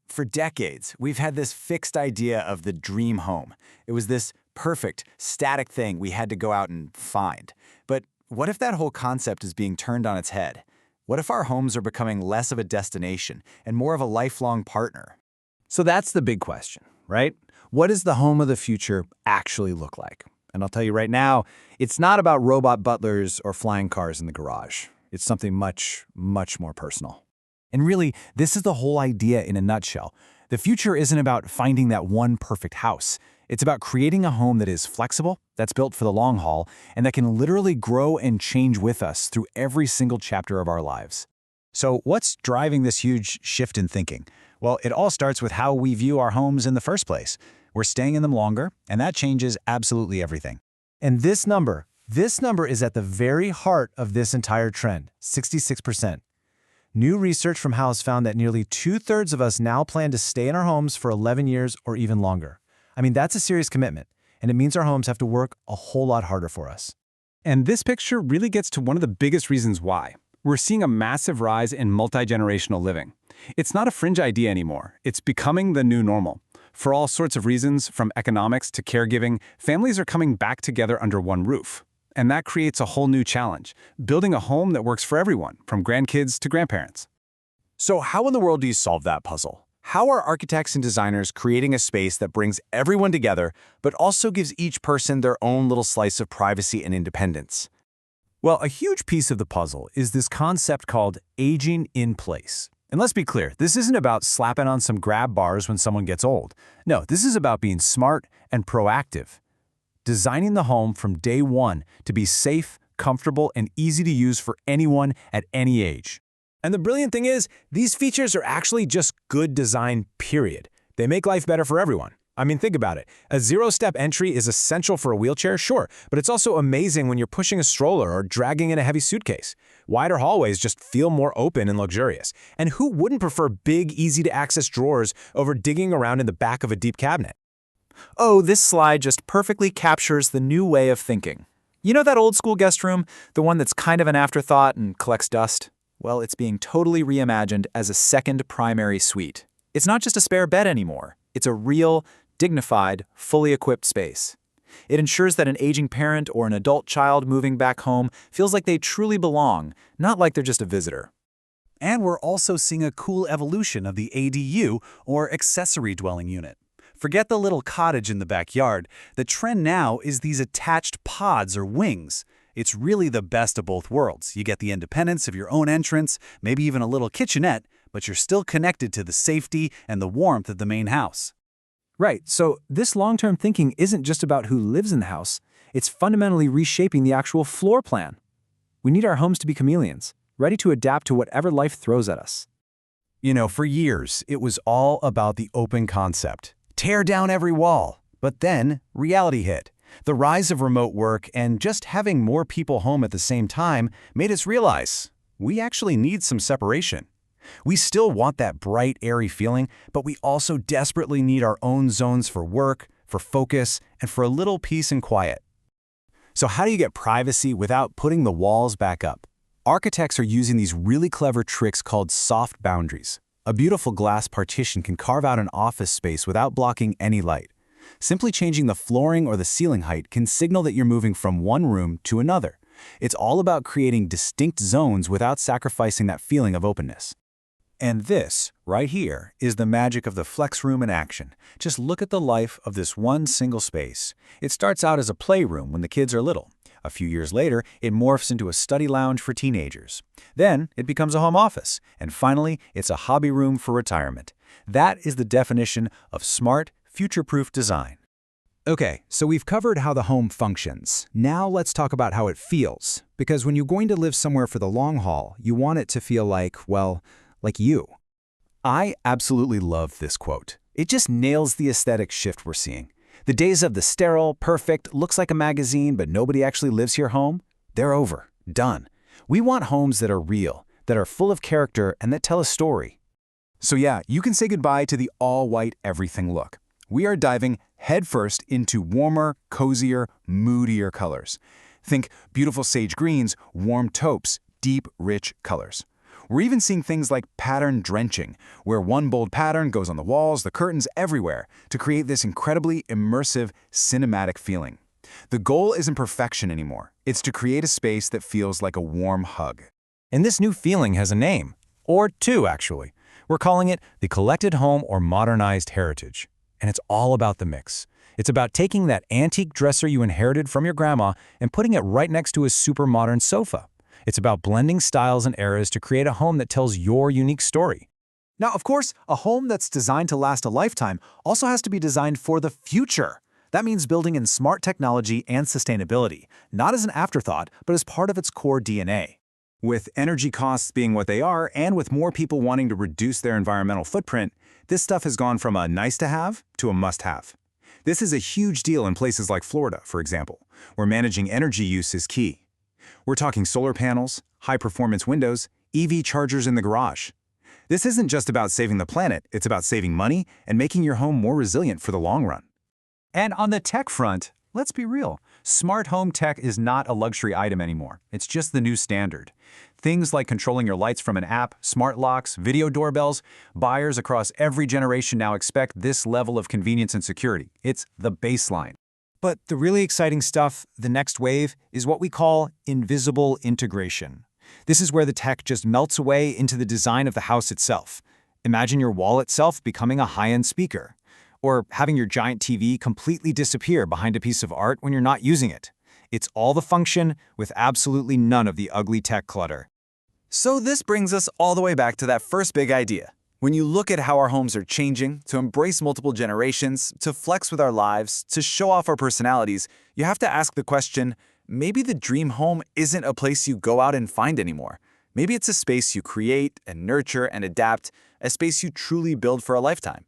For decades, we've had this fixed idea of the dream home. It was this perfect, static thing we had to go out and find. But what if that whole concept is being turned on its head? What if our homes are becoming less of a destination and more of a lifelong partner? So that's the big question, right? What does the home of the future actually look like? And I'll tell you right now, it's not about robot butlers or flying cars in the garage. It's something much, much more personal. And really, this is the whole idea in a nutshell. The future isn't about finding that one perfect house. It's about creating a home that is flexible, that's built for the long haul, and that can literally grow and change with us through every single chapter of our lives. So what's driving this huge shift in thinking? Well, it all starts with how we view our homes in the first place. We're staying in them longer, and that changes absolutely everything. And this number is at the very heart of this entire trend, 66%. New research from Houzz found that nearly 2/3 of us now plan to stay in our homes for 11 years or even longer. I mean, that's a serious commitment, and it means our homes have to work a whole lot harder for us. And this picture really gets to one of the biggest reasons why. We're seeing a massive rise in multi-generational living. It's not a fringe idea anymore. It's becoming the new normal. For all sorts of reasons, from economics to caregiving, families are coming back together under one roof. And that creates a whole new challenge, building a home that works for everyone, from grandkids to grandparents. So how in the world do you solve that puzzle? How are architects and designers creating a space that brings everyone together, but also gives each person their own little slice of privacy and independence? Well, a huge piece of the puzzle is this concept called aging in place. And let's be clear, this isn't about slapping on some grab bars when someone gets old. No, this is about being smart and proactive. Designing the home from day one to be safe, comfortable, and easy to use for anyone at any age. And the brilliant thing is, these features are actually just good design, period. They make life better for everyone. I mean, think about it. A zero-step entry is essential for a wheelchair, sure, but it's also amazing when you're pushing a stroller or dragging in a heavy suitcase. Wider hallways just feel more open and luxurious. And who wouldn't prefer big, easy-to-access drawers over digging around in the back of a deep cabinet? Oh, this slide just perfectly captures the new way of thinking. You know that old school guest room, the one that's kind of an afterthought and collects dust? Well, it's being totally reimagined as a second primary suite. It's not just a spare bed anymore. It's a real, dignified, fully equipped space. It ensures that an aging parent or an adult child moving back home feels like they truly belong, not like they're just a visitor. And we're also seeing a cool evolution of the ADU, or accessory dwelling unit. Forget the little cottage in the backyard. The trend now is these attached pods or wings. It's really the best of both worlds. You get the independence of your own entrance, maybe even a little kitchenette, but you're still connected to the safety and the warmth of the main house. Right, so this long-term thinking isn't just about who lives in the house. It's fundamentally reshaping the actual floor plan. We need our homes to be chameleons, ready to adapt to whatever life throws at us. For years, it was all about the open concept. Tear down every wall. But then, reality hit. The rise of remote work and just having more people home at the same time made us realize we actually need some separation. We still want that bright, airy feeling, but we also desperately need our own zones for work, for focus, and for a little peace and quiet. So how do you get privacy without putting the walls back up? Architects are using these really clever tricks called soft boundaries. A beautiful glass partition can carve out an office space without blocking any light. Simply changing the flooring or the ceiling height can signal that you're moving from one room to another. It's all about creating distinct zones without sacrificing that feeling of openness. And this, right here, is the magic of the flex room in action. Just look at the life of this one single space. It starts out as a playroom when the kids are little. A few years later, it morphs into a study lounge for teenagers. Then, it becomes a home office. And finally, it's a hobby room for retirement. That is the definition of smart, future-proof design. Okay, so we've covered how the home functions. Now let's talk about how it feels. Because when you're going to live somewhere for the long haul, you want it to feel like you. I absolutely love this quote. It just nails the aesthetic shift we're seeing. The days of the sterile, perfect, looks like a magazine but nobody actually lives here home, they're over. Done. We want homes that are real, that are full of character, and that tell a story. So yeah, you can say goodbye to the all-white everything look. We are diving headfirst into warmer, cozier, moodier colors. Think beautiful sage greens, warm taupes, deep, rich colors. We're even seeing things like pattern drenching, where one bold pattern goes on the walls, the curtains, everywhere, to create this incredibly immersive, cinematic feeling. The goal isn't perfection anymore. It's to create a space that feels like a warm hug. And this new feeling has a name, or two actually. We're calling it the collected home or modernized heritage. And it's all about the mix. It's about taking that antique dresser you inherited from your grandma and putting it right next to a super modern sofa. It's about blending styles and eras to create a home that tells your unique story. Now, of course, a home that's designed to last a lifetime also has to be designed for the future. That means building in smart technology and sustainability, not as an afterthought, but as part of its core DNA. With energy costs being what they are, and with more people wanting to reduce their environmental footprint, this stuff has gone from a nice-to-have to a must-have. This is a huge deal in places like Florida, for example, where managing energy use is key. We're talking solar panels, high-performance windows, EV chargers in the garage. This isn't just about saving the planet, it's about saving money and making your home more resilient for the long run. And on the tech front, let's be real. Smart home tech is not a luxury item anymore. It's just the new standard. Things like controlling your lights from an app, smart locks, video doorbells, buyers across every generation now expect this level of convenience and security. It's the baseline. But the really exciting stuff, the next wave, is what we call invisible integration. This is where the tech just melts away into the design of the house itself. Imagine your wall itself becoming a high-end speaker, or having your giant TV completely disappear behind a piece of art when you're not using it. It's all the function with absolutely none of the ugly tech clutter. So this brings us all the way back to that first big idea. When you look at how our homes are changing, to embrace multiple generations, to flex with our lives, to show off our personalities, you have to ask the question, maybe the dream home isn't a place you go out and find anymore. Maybe it's a space you create and nurture and adapt, a space you truly build for a lifetime.